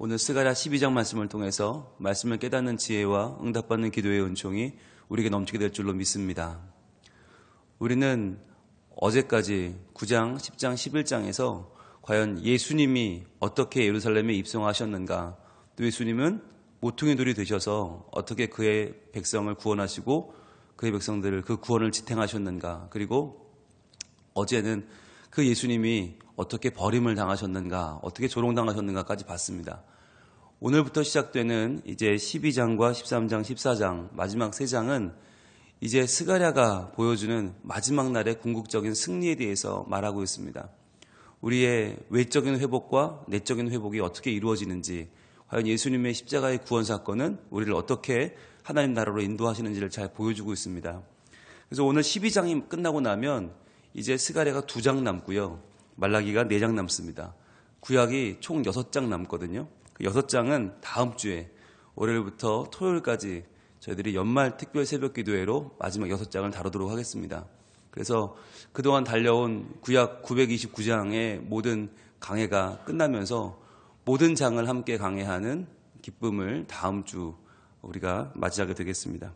오늘 스가랴 12장 말씀을 통해서 말씀을 깨닫는 지혜와 응답받는 기도의 은총이 우리에게 넘치게 될 줄로 믿습니다. 우리는 어제까지 9장, 10장, 11장에서 과연 예수님이 어떻게 예루살렘에 입성하셨는가, 또 예수님은 모퉁이 돌이 되셔서 어떻게 그의 백성을 구원하시고 그의 백성들을 그 구원을 지탱하셨는가, 그리고 어제는 그 예수님이 어떻게 버림을 당하셨는가, 어떻게 조롱당하셨는가까지 봤습니다. 오늘부터 시작되는 이제 12장과 13장, 14장 마지막 3장은 이제 스가랴가 보여주는 마지막 날의 궁극적인 승리에 대해서 말하고 있습니다. 우리의 외적인 회복과 내적인 회복이 어떻게 이루어지는지, 과연 예수님의 십자가의 구원 사건은 우리를 어떻게 하나님 나라로 인도하시는지를 잘 보여주고 있습니다. 그래서 오늘 12장이 끝나고 나면 이제 스가랴가 2장 남고요, 말라기가 4장 남습니다. 구약이 총 6장 남거든요. 그 6장은 다음 주에 월요일부터 토요일까지 저희들이 연말 특별 새벽 기도회로 마지막 6장을 다루도록 하겠습니다. 그래서 그동안 달려온 구약 929장의 모든 강해가 끝나면서 모든 장을 함께 강해하는 기쁨을 다음 주 우리가 맞이하게 되겠습니다.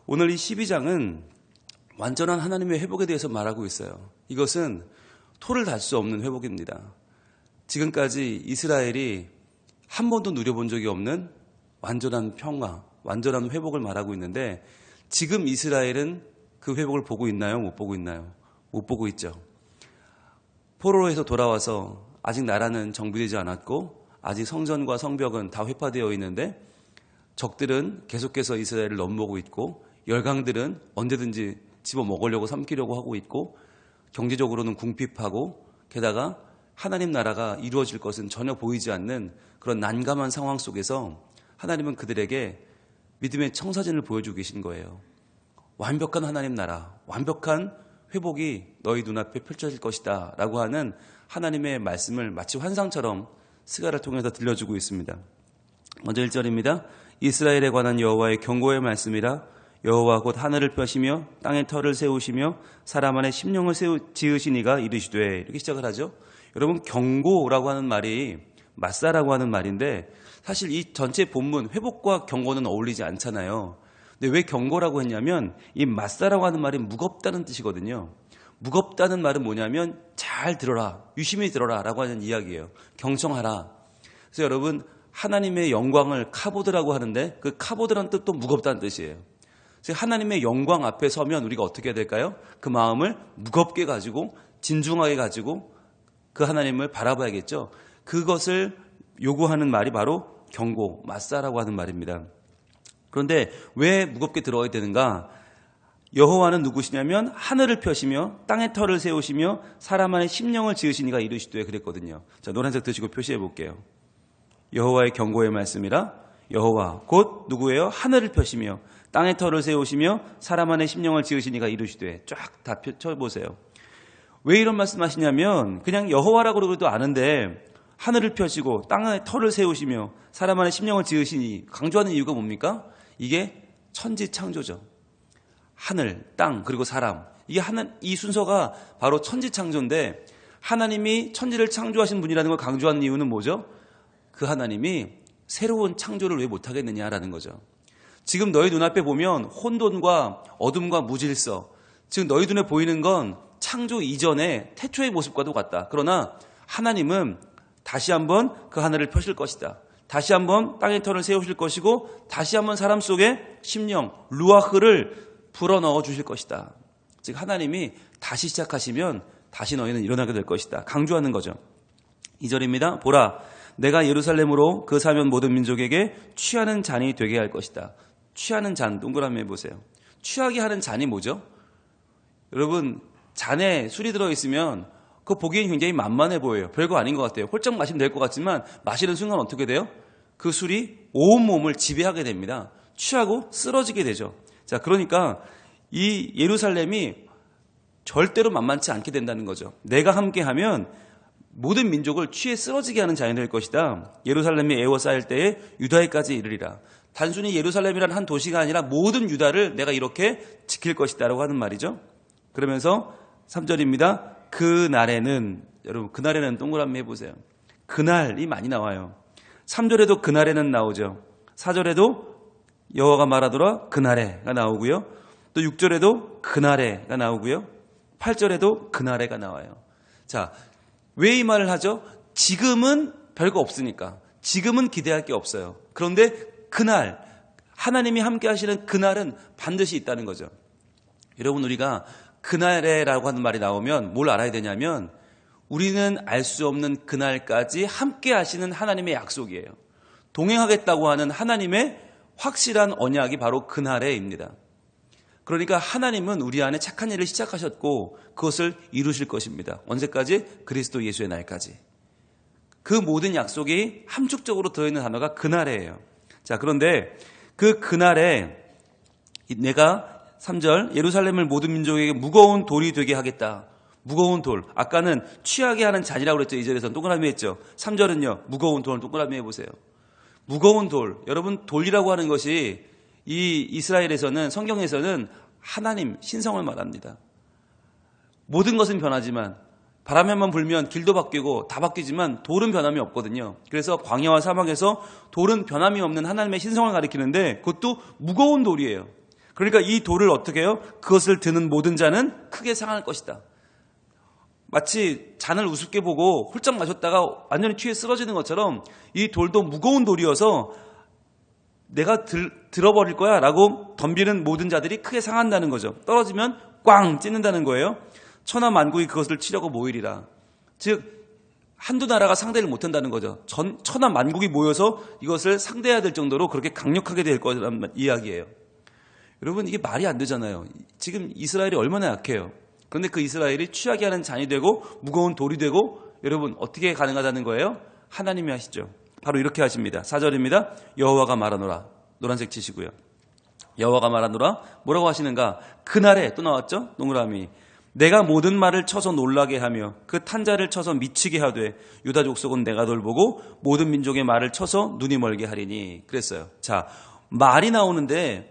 오늘 이 12장은 완전한 하나님의 회복에 대해서 말하고 있어요. 이것은 토를 달 수 없는 회복입니다. 지금까지 이스라엘이 한 번도 누려본 적이 없는 완전한 평화, 완전한 회복을 말하고 있는데, 지금 이스라엘은 그 회복을 보고 있나요? 못 보고 있나요? 못 보고 있죠. 포로에서 돌아와서 아직 나라는 정비되지 않았고 아직 성전과 성벽은 다 회파되어 있는데 적들은 계속해서 이스라엘을 넘보고 있고 열강들은 언제든지 집어먹으려고 삼키려고 하고 있고 경제적으로는 궁핍하고 게다가 하나님 나라가 이루어질 것은 전혀 보이지 않는 그런 난감한 상황 속에서 하나님은 그들에게 믿음의 청사진을 보여주고 계신 거예요. 완벽한 하나님 나라, 완벽한 회복이 너희 눈앞에 펼쳐질 것이다 라고 하는 하나님의 말씀을 마치 환상처럼 스가랴를 통해서 들려주고 있습니다. 먼저 1절입니다. 이스라엘에 관한 여호와의 경고의 말씀이라. 여호와 곧 하늘을 펴시며 땅에 터를 세우시며 사람 안에 심령을 지으신 이가 이르시되, 이렇게 시작을 하죠. 여러분, 경고라고 하는 말이 맞사라고 하는 말인데 사실 이 전체 본문 회복과 경고는 어울리지 않잖아요. 근데 왜 경고라고 했냐면 이 맞사라고 하는 말이 무겁다는 뜻이거든요. 무겁다는 말은 뭐냐면 잘 들어라, 유심히 들어라 라고 하는 이야기예요. 경청하라. 그래서 여러분, 하나님의 영광을 카보드라고 하는데 그 카보드라는 뜻도 무겁다는 뜻이에요. 그래서 하나님의 영광 앞에 서면 우리가 어떻게 해야 될까요? 그 마음을 무겁게 가지고 진중하게 가지고 그 하나님을 바라봐야겠죠. 그것을 요구하는 말이 바로 경고, 맞사라고 하는 말입니다. 그런데 왜 무겁게 들어야 되는가? 여호와는 누구시냐면 하늘을 펴시며 땅에 터를 세우시며 사람 안에 심령을 지으신 이가 이르시되, 그랬거든요. 자, 노란색 드시고 표시해 볼게요. 여호와의 경고의 말씀이라. 여호와 곧 누구예요? 하늘을 펴시며 땅에 터를 세우시며 사람 안에 심령을 지으신 이가 이르시되. 쫙 다 펴보세요. 왜 이런 말씀하시냐면 그냥 여호와라고 그러도 아는데 하늘을 펴시고 땅에 터를 세우시며 사람 안에 심령을 지으시니 강조하는 이유가 뭡니까? 이게 천지창조죠. 하늘, 땅, 그리고 사람. 이 순서가 바로 천지창조인데 하나님이 천지를 창조하신 분이라는 걸 강조하는 이유는 뭐죠? 그 하나님이 새로운 창조를 왜 못하겠느냐라는 거죠. 지금 너희 눈앞에 보면 혼돈과 어둠과 무질서, 지금 너희 눈에 보이는 건 창조 이전의 태초의 모습과도 같다. 그러나 하나님은 다시 한번 그 하늘을 펴실 것이다. 다시 한번 땅의 터를 세우실 것이고 다시 한번 사람 속에 심령, 루아흐를 불어넣어 주실 것이다. 즉 하나님이 다시 시작하시면 다시 너희는 일어나게 될 것이다. 강조하는 거죠. 2절입니다. 보라, 내가 예루살렘으로 그 사면 모든 민족에게 취하는 잔이 되게 할 것이다. 취하는 잔, 동그라미 해보세요. 취하게 하는 잔이 뭐죠? 여러분, 잔에 술이 들어있으면 그거 보기엔 굉장히 만만해 보여요. 별거 아닌 것 같아요. 홀짝 마시면 될 것 같지만 마시는 순간 어떻게 돼요? 그 술이 온 몸을 지배하게 됩니다. 취하고 쓰러지게 되죠. 자, 그러니까 이 예루살렘이 절대로 만만치 않게 된다는 거죠. 내가 함께하면 모든 민족을 취해 쓰러지게 하는 잔이 될 것이다. 예루살렘이 에워싸일 때에 유다에까지 이르리라. 단순히 예루살렘이라는 한 도시가 아니라 모든 유다를 내가 이렇게 지킬 것이다 라고 하는 말이죠. 그러면서 3절입니다. 그날에는, 여러분 그날에는 동그라미 해보세요. 그날이 많이 나와요. 3절에도 그날에는 나오죠. 4절에도 여호와가 말하더라 그날에가 나오고요. 또 6절에도 그날에가 나오고요. 8절에도 그날에가 나와요. 자, 왜 이 말을 하죠? 지금은 별거 없으니까. 지금은 기대할 게 없어요. 그런데 그날, 하나님이 함께 하시는 그날은 반드시 있다는 거죠. 여러분, 우리가 그날에라고 하는 말이 나오면 뭘 알아야 되냐면 우리는 알 수 없는 그날까지 함께 하시는 하나님의 약속이에요. 동행하겠다고 하는 하나님의 확실한 언약이 바로 그날에입니다. 그러니까 하나님은 우리 안에 착한 일을 시작하셨고 그것을 이루실 것입니다. 언제까지? 그리스도 예수의 날까지. 그 모든 약속이 함축적으로 들어있는 단어가 그날에예요. 자, 그런데 그 그날에 내가 3절 예루살렘을 모든 민족에게 무거운 돌이 되게 하겠다. 무거운 돌. 아까는 취하게 하는 잔이라고 그랬죠. 2절에서는 동그라미 했죠. 3절은요. 무거운 돌 동그라미 해보세요. 무거운 돌. 여러분, 돌이라고 하는 것이 이 이스라엘에서는, 성경에서는 하나님, 신성을 말합니다. 모든 것은 변하지만 바람이 한번 불면 길도 바뀌고 다 바뀌지만 돌은 변함이 없거든요. 그래서 광야와 사막에서 돌은 변함이 없는 하나님의 신성을 가리키는데 그것도 무거운 돌이에요. 그러니까 이 돌을 어떻게 해요? 그것을 드는 모든 자는 크게 상할 것이다. 마치 잔을 우습게 보고 훌쩍 마셨다가 완전히 취해 쓰러지는 것처럼 이 돌도 무거운 돌이어서 내가 들어버릴 거야 라고 덤비는 모든 자들이 크게 상한다는 거죠. 떨어지면 꽝 찢는다는 거예요. 천하 만국이 그것을 치려고 모이리라. 즉 한두 나라가 상대를 못한다는 거죠. 천하 만국이 모여서 이것을 상대해야 될 정도로 그렇게 강력하게 될 거란 이야기예요. 여러분, 이게 말이 안 되잖아요. 지금 이스라엘이 얼마나 약해요. 그런데 그 이스라엘이 취하게 하는 잔이 되고 무거운 돌이 되고, 여러분 어떻게 가능하다는 거예요? 하나님이 하시죠. 바로 이렇게 하십니다. 4절입니다. 여호와가 말하노라. 노란색 치시고요. 여호와가 말하노라. 뭐라고 하시는가? 그날에 또 나왔죠? 동그라미. 내가 모든 말을 쳐서 놀라게 하며 그 탄자를 쳐서 미치게 하되 유다 족속은 내가 돌보고 모든 민족의 말을 쳐서 눈이 멀게 하리니. 그랬어요. 자, 말이 나오는데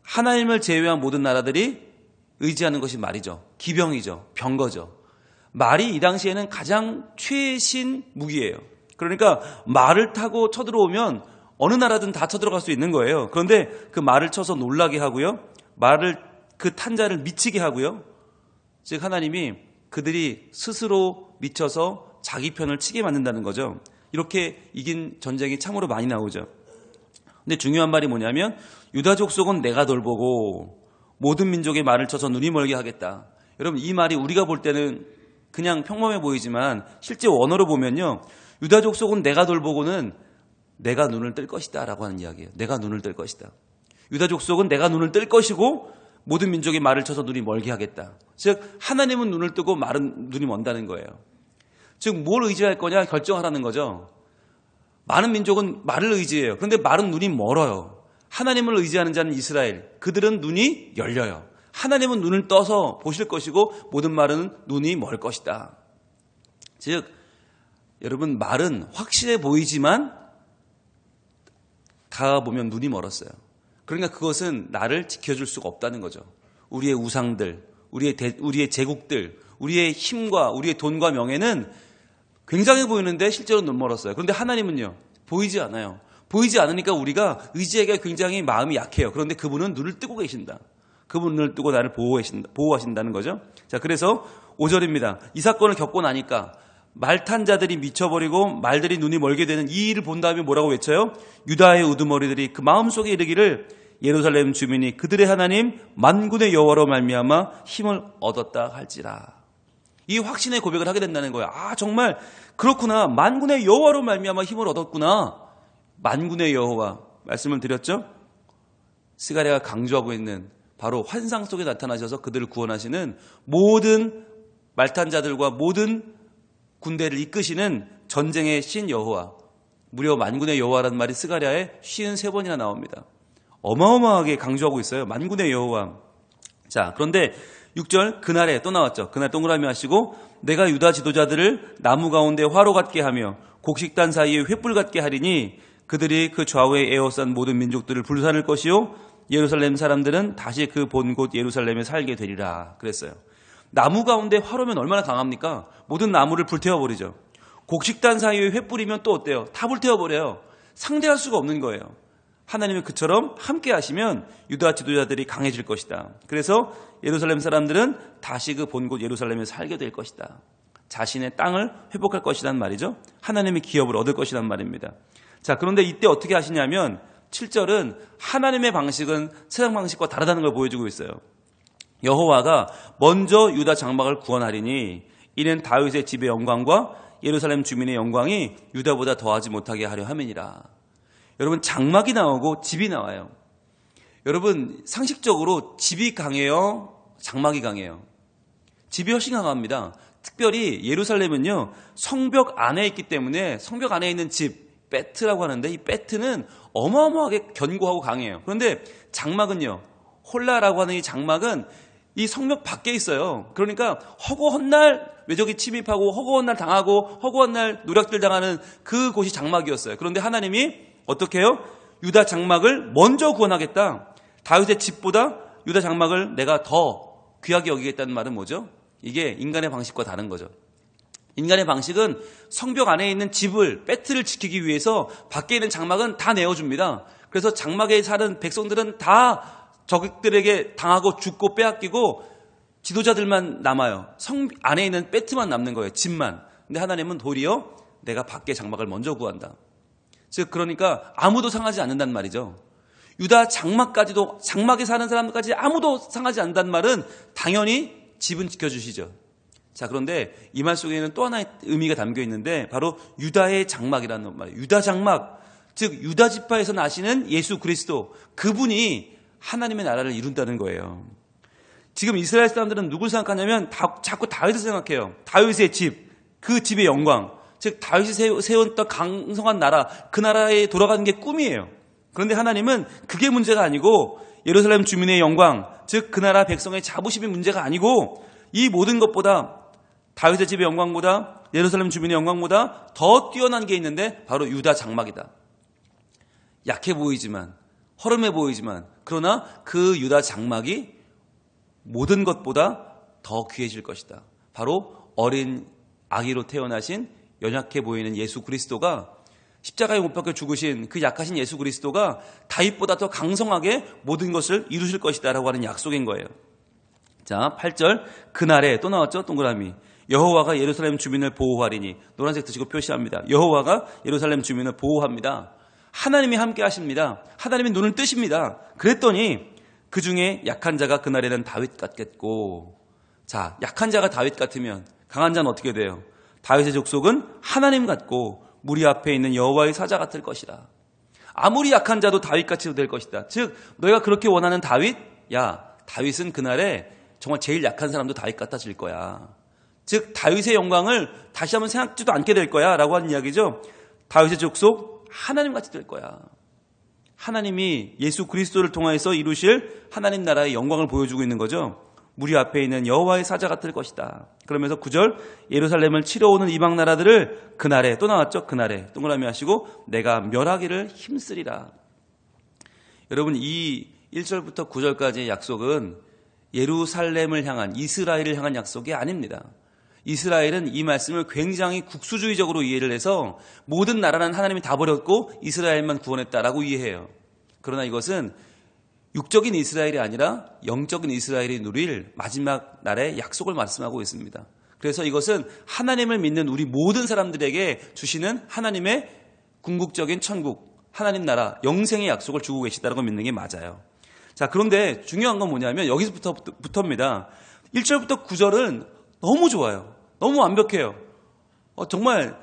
하나님을 제외한 모든 나라들이 의지하는 것이 말이죠. 기병이죠. 병거죠. 말이 이 당시에는 가장 최신 무기예요. 그러니까 말을 타고 쳐들어오면 어느 나라든 다 쳐들어갈 수 있는 거예요. 그런데 그 말을 쳐서 놀라게 하고요. 말을 그 탄자를 미치게 하고요. 즉 하나님이 그들이 스스로 미쳐서 자기 편을 치게 만든다는 거죠. 이렇게 이긴 전쟁이 참으로 많이 나오죠. 근데 중요한 말이 뭐냐면 유다 족속은 내가 돌보고 모든 민족의 말을 쳐서 눈이 멀게 하겠다. 여러분, 이 말이 우리가 볼 때는 그냥 평범해 보이지만 실제 원어로 보면요. 유다 족속은 내가 돌보고는 내가 눈을 뜰 것이다 라고 하는 이야기예요. 내가 눈을 뜰 것이다. 유다 족속은 내가 눈을 뜰 것이고 모든 민족의 말을 쳐서 눈이 멀게 하겠다. 즉 하나님은 눈을 뜨고 말은 눈이 먼다는 거예요. 즉 뭘 의지할 거냐 결정하라는 거죠. 많은 민족은 말을 의지해요. 그런데 말은 눈이 멀어요. 하나님을 의지하는 자는 이스라엘. 그들은 눈이 열려요. 하나님은 눈을 떠서 보실 것이고 모든 말은 눈이 멀 것이다. 즉 여러분, 말은 확실해 보이지만 다가보면 눈이 멀었어요. 그러니까 그것은 나를 지켜줄 수가 없다는 거죠. 우리의 우상들, 우리의 제국들, 우리의 힘과 우리의 돈과 명예는 굉장해 보이는데 실제로 눈 멀었어요. 그런데 하나님은요, 보이지 않아요. 보이지 않으니까 우리가 의지하기가 굉장히 마음이 약해요. 그런데 그분은 눈을 뜨고 계신다. 그분은 눈을 뜨고 나를 보호하신다는 거죠. 자, 그래서 5절입니다. 이 사건을 겪고 나니까 말 탄 자들이 미쳐버리고 말들이 눈이 멀게 되는 이 일을 본 다음에 뭐라고 외쳐요? 유다의 우두머리들이 그 마음속에 이르기를 예루살렘 주민이 그들의 하나님 만군의 여호와로 말미암아 힘을 얻었다 할지라. 이 확신의 고백을 하게 된다는 거예요. 아, 정말 그렇구나. 만군의 여호와로 말미암아 힘을 얻었구나. 만군의 여호와 말씀을 드렸죠? 스가랴가 강조하고 있는 바로 환상 속에 나타나셔서 그들을 구원하시는 모든 말탄 자들과 모든 군대를 이끄시는 전쟁의 신 여호와, 무려 만군의 여호와라는 말이 스가랴에 53번이나 나옵니다. 어마어마하게 강조하고 있어요. 만군의 여호와. 자, 그런데 6절 그날에 또 나왔죠. 그날 동그라미 하시고 내가 유다 지도자들을 나무 가운데 화로 같게 하며 곡식단 사이에 횃불 같게 하리니 그들이 그 좌우에 에워싼 모든 민족들을 불살을 것이요 예루살렘 사람들은 다시 그 본 곳 예루살렘에 살게 되리라. 그랬어요. 나무 가운데 화로면 얼마나 강합니까? 모든 나무를 불태워버리죠. 곡식단 사이에 횃 뿌리면 또 어때요? 다 불태워버려요. 상대할 수가 없는 거예요. 하나님은 그처럼 함께 하시면 유다 지도자들이 강해질 것이다. 그래서 예루살렘 사람들은 다시 그 본곳 예루살렘에 살게 될 것이다. 자신의 땅을 회복할 것이란 말이죠. 하나님의 기업을 얻을 것이란 말입니다. 자, 그런데 이때 어떻게 하시냐면 7절은 하나님의 방식은 세상 방식과 다르다는 걸 보여주고 있어요. 여호와가 먼저 유다 장막을 구원하리니 이는 다윗의 집의 영광과 예루살렘 주민의 영광이 유다보다 더하지 못하게 하려 함이니라. 여러분, 장막이 나오고 집이 나와요. 여러분, 상식적으로 집이 강해요? 장막이 강해요? 집이 훨씬 강합니다. 특별히 예루살렘은요, 성벽 안에 있기 때문에 성벽 안에 있는 집, 베트라고 하는데 이 베트는 어마어마하게 견고하고 강해요. 그런데 장막은요, 홀라라고 하는 이 장막은 이 성벽 밖에 있어요. 그러니까 허구한 날 외적이 침입하고 허구한 날 당하고 허구한 날 노략질 당하는 그곳이 장막이었어요. 그런데 하나님이 어떻게 해요? 유다 장막을 먼저 구원하겠다. 다윗의 집보다 유다 장막을 내가 더 귀하게 여기겠다는 말은 뭐죠? 이게 인간의 방식과 다른 거죠. 인간의 방식은 성벽 안에 있는 집을, 베트를 지키기 위해서 밖에 있는 장막은 다 내어줍니다. 그래서 장막에 사는 백성들은 다 적들에게 당하고 죽고 빼앗기고 지도자들만 남아요. 성 안에 있는 베트만 남는 거예요. 집만. 근데 하나님은 도리어 내가 밖에 장막을 먼저 구한다. 즉 그러니까 아무도 상하지 않는단 말이죠. 유다 장막까지도, 장막에 사는 사람들까지 아무도 상하지 않는다는 말은 당연히 집은 지켜주시죠. 자, 그런데 이 말 속에는 또 하나의 의미가 담겨 있는데 바로 유다의 장막이라는 말이에요. 유다 장막, 즉 유다 지파에서 나시는 예수 그리스도, 그분이 하나님의 나라를 이룬다는 거예요. 지금 이스라엘 사람들은 누굴 생각하냐면 자꾸 다윗을 생각해요. 다윗의 집, 그 집의 영광, 즉 다윗이 세웠던 강성한 나라, 그 나라에 돌아가는 게 꿈이에요. 그런데 하나님은 그게 문제가 아니고 예루살렘 주민의 영광, 즉 그 나라 백성의 자부심이 문제가 아니고 이 모든 것보다 다윗의 집의 영광보다 예루살렘 주민의 영광보다 더 뛰어난 게 있는데 바로 유다 장막이다. 약해 보이지만, 허름해 보이지만, 그러나 그 유다 장막이 모든 것보다 더 귀해질 것이다. 바로 어린 아기로 태어나신 연약해 보이는 예수 그리스도가, 십자가에 못 박혀 죽으신 그 약하신 예수 그리스도가 다윗보다 더 강성하게 모든 것을 이루실 것이다 라고 하는 약속인 거예요. 자, 8절, 그날에 또 나왔죠, 동그라미. 여호와가 예루살렘 주민을 보호하리니, 노란색 드시고 표시합니다. 여호와가 예루살렘 주민을 보호합니다. 하나님이 함께 하십니다. 하나님이 눈을 뜨십니다. 그랬더니 그 중에 약한 자가 그날에는 다윗 같겠고, 자, 약한 자가 다윗 같으면 강한 자는 어떻게 돼요? 다윗의 족속은 하나님 같고 무리 앞에 있는 여호와의 사자 같을 것이다. 아무리 약한 자도 다윗같이 될 것이다. 즉 너희가 그렇게 원하는 다윗, 야, 다윗은 그날에 정말 제일 약한 사람도 다윗 같아질 거야. 즉 다윗의 영광을 다시 한번 생각지도 않게 될 거야 라고 하는 이야기죠. 다윗의 족속 하나님같이 될 거야. 하나님이 예수 그리스도를 통하여서 이루실 하나님 나라의 영광을 보여주고 있는 거죠. 무리 앞에 있는 여호와의 사자 같을 것이다. 그러면서 9절, 예루살렘을 치러 오는 이방 나라들을 그날에, 또 나왔죠? 그날에 동그라미 하시고 내가 멸하기를 힘쓰리라. 여러분, 이 1절부터 9절까지의 약속은 예루살렘을 향한, 이스라엘을 향한 약속이 아닙니다. 이스라엘은 이 말씀을 굉장히 국수주의적으로 이해를 해서 모든 나라는 하나님이 다 버렸고 이스라엘만 구원했다라고 이해해요. 그러나 이것은 육적인 이스라엘이 아니라 영적인 이스라엘이 누릴 마지막 날의 약속을 말씀하고 있습니다. 그래서 이것은 하나님을 믿는 우리 모든 사람들에게 주시는 하나님의 궁극적인 천국, 하나님 나라, 영생의 약속을 주고 계시다고 믿는 게 맞아요. 자, 그런데 중요한 건 뭐냐면 여기서부터입니다. 1절부터 9절은 너무 좋아요. 너무 완벽해요. 정말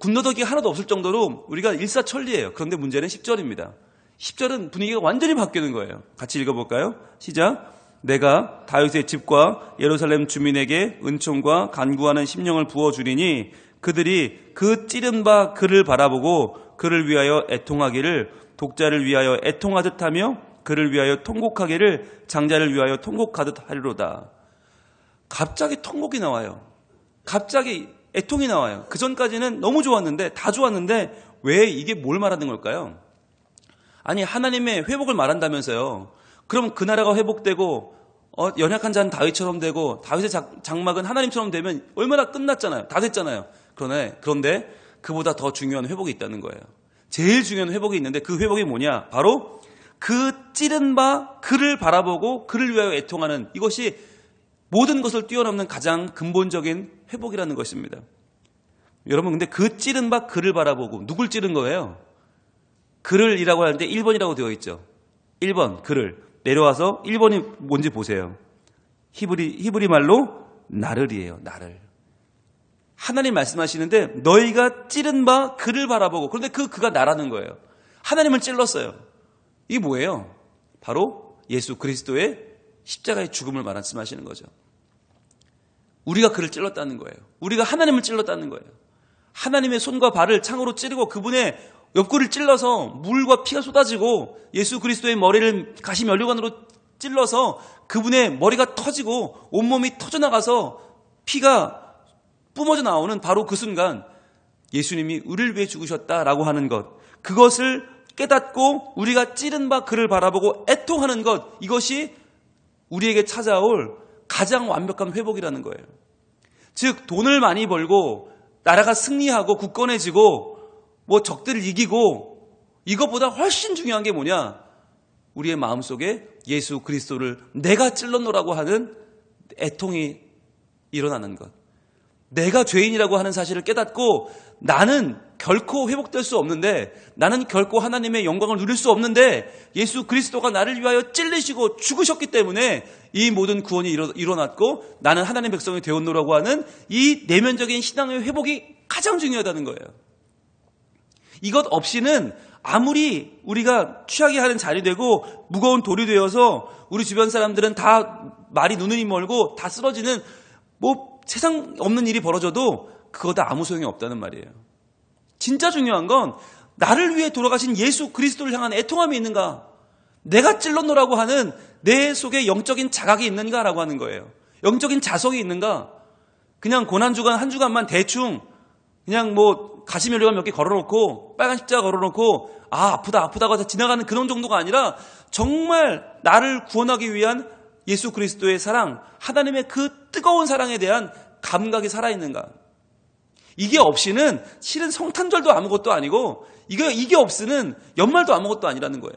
군더더기 하나도 없을 정도로 우리가 일사천리예요. 그런데 문제는 10절입니다. 10절은 분위기가 완전히 바뀌는 거예요. 같이 읽어볼까요? 시작. 내가 다윗의 집과 예루살렘 주민에게 은총과 간구하는 심령을 부어주리니 그들이 그 찌른 바 그를 바라보고 그를 위하여 애통하기를 독자를 위하여 애통하듯 하며 그를 위하여 통곡하기를 장자를 위하여 통곡하듯 하리로다. 갑자기 통곡이 나와요. 갑자기 애통이 나와요. 그 전까지는 너무 좋았는데, 다 좋았는데 왜 이게 뭘 말하는 걸까요? 아니, 하나님의 회복을 말한다면서요. 그럼 그 나라가 회복되고 연약한 자는 다윗처럼 되고 다윗의 장막은 하나님처럼 되면 얼마나 끝났잖아요. 다 됐잖아요. 그런데 그보다 더 중요한 회복이 있다는 거예요. 제일 중요한 회복이 있는데 그 회복이 뭐냐? 바로 그 찌른 바 그를 바라보고 그를 위하여 애통하는, 이것이 모든 것을 뛰어넘는 가장 근본적인 회복이라는 것입니다. 여러분, 근데 그 찌른 바 그를 바라보고, 누굴 찌른 거예요? 그를이라고 하는데 1번이라고 되어 있죠. 1번 그를. 내려와서 1번이 뭔지 보세요. 히브리 말로 나를이에요. 나를. 하나님 말씀하시는데 너희가 찌른 바 그를 바라보고, 그런데 그가 나라는 거예요. 하나님을 찔렀어요. 이게 뭐예요? 바로 예수 그리스도의 십자가의 죽음을 말씀하시는 거죠. 우리가 그를 찔렀다는 거예요. 우리가 하나님을 찔렀다는 거예요. 하나님의 손과 발을 창으로 찌르고 그분의 옆구리를 찔러서 물과 피가 쏟아지고, 예수 그리스도의 머리를 가시 면류관으로 찔러서 그분의 머리가 터지고 온몸이 터져나가서 피가 뿜어져 나오는 바로 그 순간 예수님이 우리를 위해 죽으셨다라고 하는 것, 그것을 깨닫고 우리가 찌른 바 그를 바라보고 애통하는 것, 이것이 우리에게 찾아올 가장 완벽한 회복이라는 거예요. 즉, 돈을 많이 벌고 나라가 승리하고 굳건해지고 뭐 적들을 이기고, 이것보다 훨씬 중요한 게 뭐냐? 우리의 마음속에 예수 그리스도를 내가 찔렀노라고 하는 애통이 일어나는 것. 내가 죄인이라고 하는 사실을 깨닫고 나는 결코 회복될 수 없는데, 나는 결코 하나님의 영광을 누릴 수 없는데 예수 그리스도가 나를 위하여 찔리시고 죽으셨기 때문에 이 모든 구원이 일어났고 나는 하나님의 백성이 되었노라고 하는 이 내면적인 신앙의 회복이 가장 중요하다는 거예요. 이것 없이는 아무리 우리가 취하게 하는 자리 되고 무거운 돌이 되어서 우리 주변 사람들은 다 말이 눈이 멀고 다 쓰러지는, 뭐 세상 없는 일이 벌어져도 그거 다 아무 소용이 없다는 말이에요. 진짜 중요한 건 나를 위해 돌아가신 예수 그리스도를 향한 애통함이 있는가? 내가 찔렀노라고 하는 내 속에 영적인 자각이 있는가라고 하는 거예요. 영적인 자성이 있는가? 그냥 고난주간 한 주간만 대충 그냥 뭐 가시면류관 몇 개 걸어놓고 빨간 십자가 걸어놓고 아프다고 해서 지나가는 그런 정도가 아니라 정말 나를 구원하기 위한 예수 그리스도의 사랑, 하나님의 그 뜨거운 사랑에 대한 감각이 살아있는가? 이게 없이는 실은 성탄절도 아무것도 아니고 이게 없이는 연말도 아무것도 아니라는 거예요.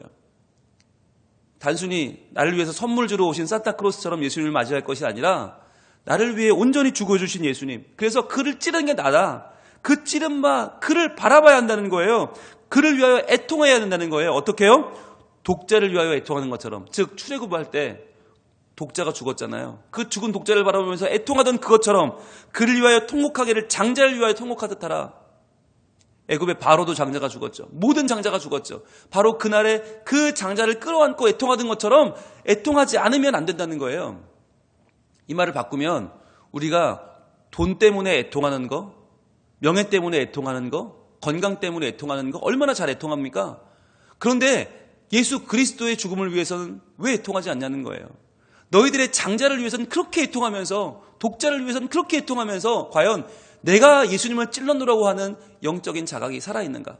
단순히 나를 위해서 선물 주러 오신 산타크로스처럼 예수님을 맞이할 것이 아니라 나를 위해 온전히 죽어주신 예수님, 그래서 그를 찌른 게 나다. 그 찌른 바 그를 바라봐야 한다는 거예요. 그를 위하여 애통해야 된다는 거예요. 어떻게 해요? 독자를 위하여 애통하는 것처럼. 즉 출애굽할 때 독자가 죽었잖아요. 그 죽은 독자를 바라보면서 애통하던 그것처럼 그를 위하여 통곡하기를 장자를 위하여 통곡하듯 하라. 애굽의 바로도 장자가 죽었죠. 모든 장자가 죽었죠. 바로 그날에 그 장자를 끌어안고 애통하던 것처럼 애통하지 않으면 안 된다는 거예요. 이 말을 바꾸면 우리가 돈 때문에 애통하는 거, 명예 때문에 애통하는 거, 건강 때문에 애통하는 거 얼마나 잘 애통합니까? 그런데 예수 그리스도의 죽음을 위해서는 왜 애통하지 않냐는 거예요. 너희들의 장자를 위해서는 그렇게 애통하면서, 독자를 위해서는 그렇게 애통하면서 과연 내가 예수님을 찔렀노라고 하는 영적인 자각이 살아있는가?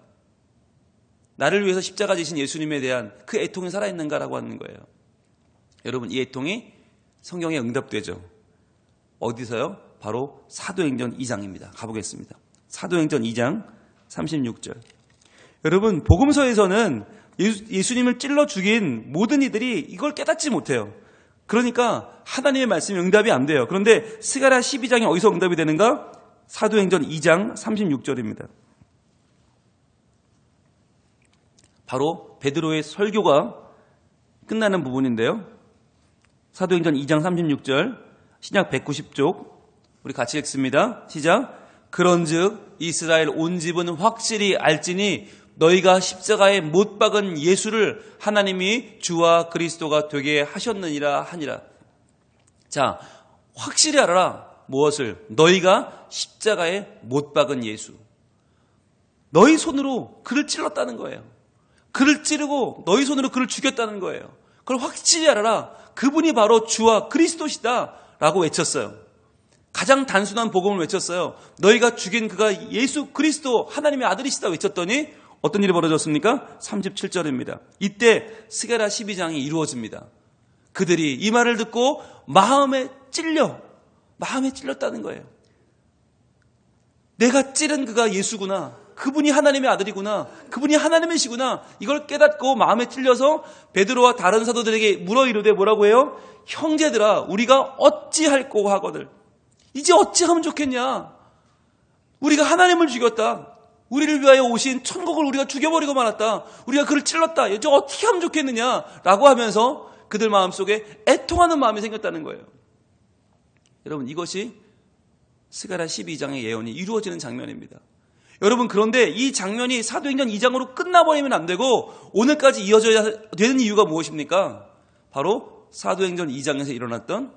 나를 위해서 십자가 지신 예수님에 대한 그 애통이 살아있는가라고 하는 거예요. 여러분, 이 애통이 성경에 응답되죠. 어디서요? 바로 사도행전 2장입니다. 가보겠습니다. 사도행전 2장 36절. 여러분, 복음서에서는 예수님을 찔러 죽인 모든 이들이 이걸 깨닫지 못해요. 그러니까 하나님의 말씀이 응답이 안 돼요. 그런데 스가랴 12장이 어디서 응답이 되는가? 사도행전 2장 36절입니다. 바로 베드로의 설교가 끝나는 부분인데요. 사도행전 2장 36절, 신약 190쪽, 우리 같이 읽습니다. 시작. 그런즉 이스라엘 온 집은 확실히 알지니 너희가 십자가에 못 박은 예수를 하나님이 주와 그리스도가 되게 하셨느니라 하니라. 자, 확실히 알아라. 무엇을? 너희가 십자가에 못 박은 예수. 너희 손으로 그를 찔렀다는 거예요. 그를 찌르고 너희 손으로 그를 죽였다는 거예요. 그걸 확실히 알아라. 그분이 바로 주와 그리스도시다 라고 외쳤어요. 가장 단순한 복음을 외쳤어요. 너희가 죽인 그가 예수 그리스도 하나님의 아들이시다 외쳤더니 어떤 일이 벌어졌습니까? 37절입니다. 이때 스가랴 12장이 이루어집니다. 그들이 이 말을 듣고 마음에 찔렸다는 거예요. 내가 찌른 그가 예수구나. 그분이 하나님의 아들이구나. 그분이 하나님이시구나. 이걸 깨닫고 마음에 찔려서 베드로와 다른 사도들에게 물어 이르되 뭐라고 해요? 형제들아, 우리가 어찌할꼬 하거늘. 이제 어찌하면 좋겠냐? 우리가 하나님을 죽였다. 우리를 위하여 오신 천국을 우리가 죽여버리고 말았다. 우리가 그를 찔렀다. 이제 어떻게 하면 좋겠느냐? 라고 하면서 그들 마음속에 애통하는 마음이 생겼다는 거예요. 여러분, 이것이 스가랴 12장의 예언이 이루어지는 장면입니다. 여러분, 그런데 이 장면이 사도행전 2장으로 끝나버리면 안 되고 오늘까지 이어져야 되는 이유가 무엇입니까? 바로 사도행전 2장에서 일어났던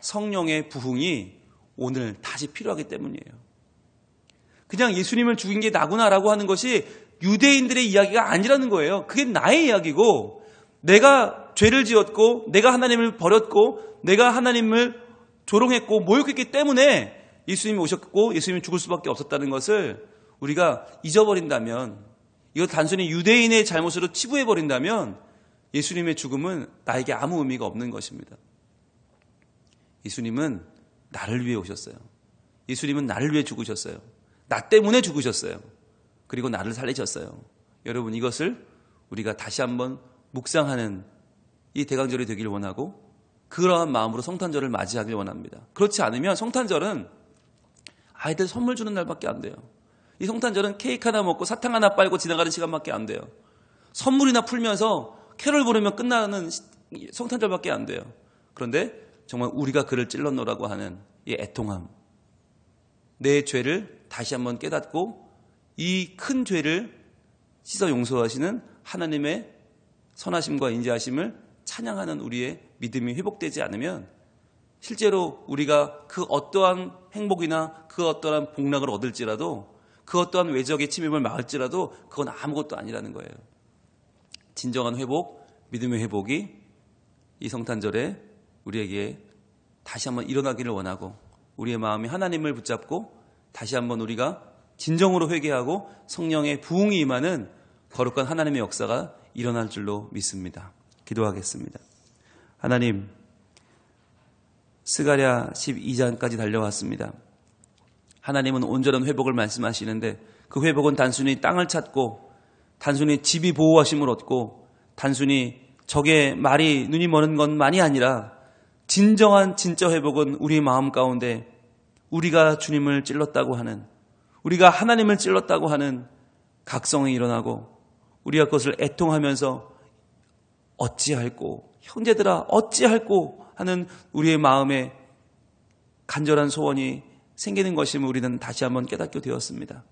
성령의 부흥이 오늘 다시 필요하기 때문이에요. 그냥 예수님을 죽인 게 나구나라고 하는 것이 유대인들의 이야기가 아니라는 거예요. 그게 나의 이야기고, 내가 죄를 지었고, 내가 하나님을 버렸고, 내가 하나님을 조롱했고 모욕했기 때문에 예수님이 오셨고 예수님이 죽을 수밖에 없었다는 것을 우리가 잊어버린다면, 이거 단순히 유대인의 잘못으로 치부해버린다면 예수님의 죽음은 나에게 아무 의미가 없는 것입니다. 예수님은 나를 위해 오셨어요. 예수님은 나를 위해 죽으셨어요. 나 때문에 죽으셨어요. 그리고 나를 살리셨어요. 여러분, 이것을 우리가 다시 한번 묵상하는 이 대강절이 되길 원하고, 그러한 마음으로 성탄절을 맞이하길 원합니다. 그렇지 않으면 성탄절은 아이들 선물 주는 날밖에 안 돼요. 이 성탄절은 케이크 하나 먹고 사탕 하나 빨고 지나가는 시간밖에 안 돼요. 선물이나 풀면서 캐롤 부르며 끝나는 성탄절밖에 안 돼요. 그런데 정말 우리가 그를 찔렀노라고 하는 이 애통함, 내 죄를 다시 한번 깨닫고 이 큰 죄를 씻어 용서하시는 하나님의 선하심과 인자하심을 찬양하는 우리의 믿음이 회복되지 않으면 실제로 우리가 그 어떠한 행복이나 그 어떠한 복락을 얻을지라도, 그 어떠한 외적의 침입을 막을지라도 그건 아무것도 아니라는 거예요. 진정한 회복, 믿음의 회복이 이 성탄절에 우리에게 다시 한번 일어나기를 원하고, 우리의 마음이 하나님을 붙잡고 다시 한번 우리가 진정으로 회개하고 성령의 부흥이 임하는 거룩한 하나님의 역사가 일어날 줄로 믿습니다. 기도하겠습니다. 하나님, 스가랴 12장까지 달려왔습니다. 하나님은 온전한 회복을 말씀하시는데 그 회복은 단순히 땅을 찾고, 단순히 집이 보호하심을 얻고, 단순히 적의 말이 눈이 머는 것만이 아니라 진정한 진짜 회복은 우리 마음 가운데 우리가 주님을 찔렀다고 하는, 우리가 하나님을 찔렀다고 하는 각성이 일어나고, 우리가 그것을 애통하면서 어찌할꼬, 형제들아 어찌할꼬 하는 우리의 마음에 간절한 소원이 생기는 것임을 우리는 다시 한번 깨닫게 되었습니다.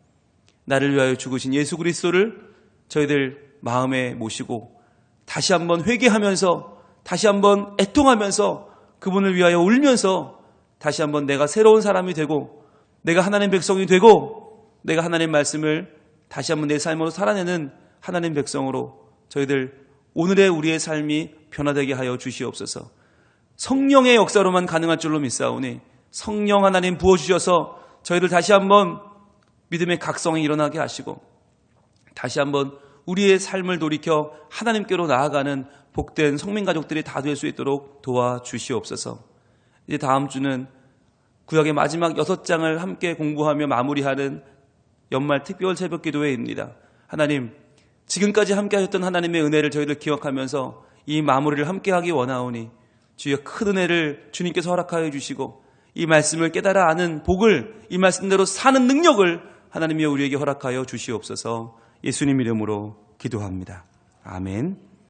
나를 위하여 죽으신 예수 그리스도를 저희들 마음에 모시고 다시 한번 회개하면서, 다시 한번 애통하면서, 그분을 위하여 울면서 다시 한번 내가 새로운 사람이 되고, 내가 하나님 백성이 되고, 내가 하나님 말씀을 다시 한번 내 삶으로 살아내는 하나님 백성으로 저희들 오늘의 우리의 삶이 변화되게 하여 주시옵소서. 성령의 역사로만 가능할 줄로 믿사오니 성령 하나님 부어주셔서 저희들 다시 한번 믿음의 각성이 일어나게 하시고, 다시 한번 우리의 삶을 돌이켜 하나님께로 나아가는 복된 성민가족들이 다 될 수 있도록 도와주시옵소서. 이제 다음 주는 구약의 마지막 6장을 함께 공부하며 마무리하는 연말 특별 새벽 기도회입니다. 하나님, 지금까지 함께 하셨던 하나님의 은혜를 저희들 기억하면서 이 마무리를 함께 하기 원하오니 주여 큰 은혜를 주님께서 허락하여 주시고, 이 말씀을 깨달아 아는 복을, 이 말씀대로 사는 능력을 하나님이 우리에게 허락하여 주시옵소서. 예수님 이름으로 기도합니다. 아멘.